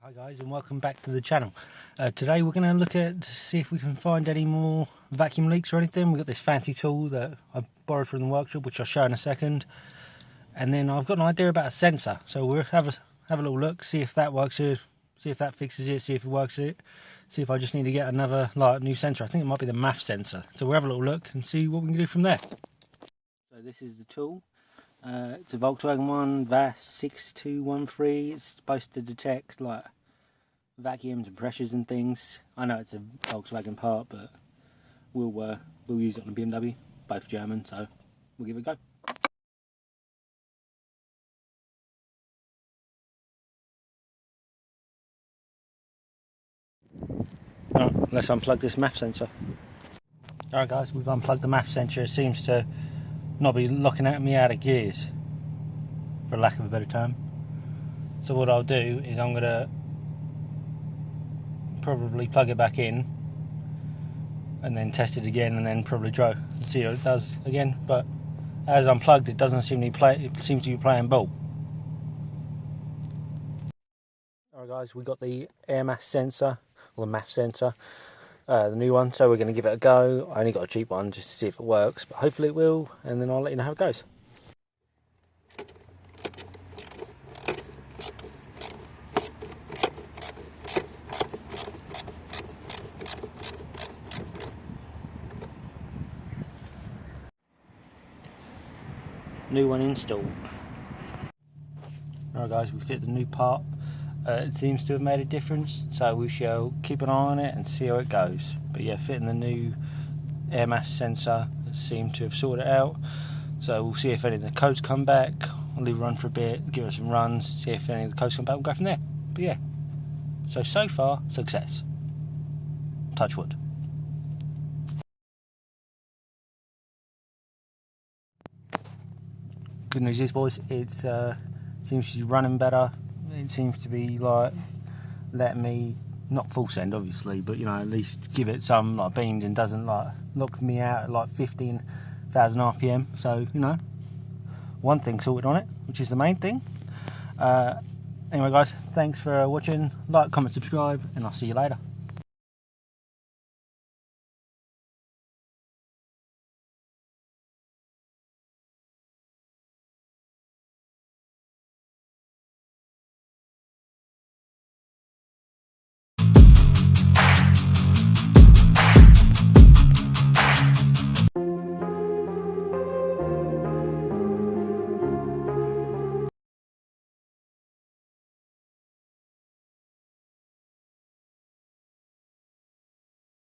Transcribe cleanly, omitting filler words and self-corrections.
Hi guys, and welcome back to the channel. Today we're going to look at to see if we can find any more vacuum leaks or anything. We've got this fancy tool that I borrowed from the workshop, which I'll show in a second. And then I've got an idea about a sensor, so we'll have a little look, see if that works here, see if that fixes it, see if it works it, see if I just need to get another new sensor. I think it might be the MAF sensor. So we'll have a little look and see what we can do from there. So this is the tool. It's a Volkswagen one, VAS6213. It's supposed to detect like vacuums and pressures and things. I know it's a Volkswagen part, but we'll use it on a BMW, both German, so we'll give it a go. Alright, let's unplug this MAF sensor. Alright guys, we've unplugged the MAF sensor. It seems to not be looking at me out of gears, for lack of a better term. So what I'll do is I'm going to probably plug it back in and then test it again, and then probably see what it does again. But as unplugged, it doesn't seem to play. It seems to be playing ball. Alright guys, we got the air mass sensor, or the MAF sensor, the new one. So we're going to give it a go. I only got a cheap one just to see if it works, but hopefully it will, and then I'll let you know how it goes. New one installed. Alright guys, we fit the new part. It seems to have made a difference, so we shall keep an eye on it and see how it goes. But yeah, fitting the new air mass sensor seemed to have sorted it out. So we'll see if any of the codes come back. I'll leave it run for a bit, give it some runs, see if any of the codes come back, we'll go from there. But yeah, so far, success. Touch wood. Good news is, boys, it seems to be running better. It seems to be like letting me, not full send obviously, but you know, at least give it some like beans, and doesn't like knock me out at like 15,000 RPM. So you know, one thing sorted on it, which is the main thing. Anyway guys, thanks for watching. Like, comment, subscribe, and I'll see you later.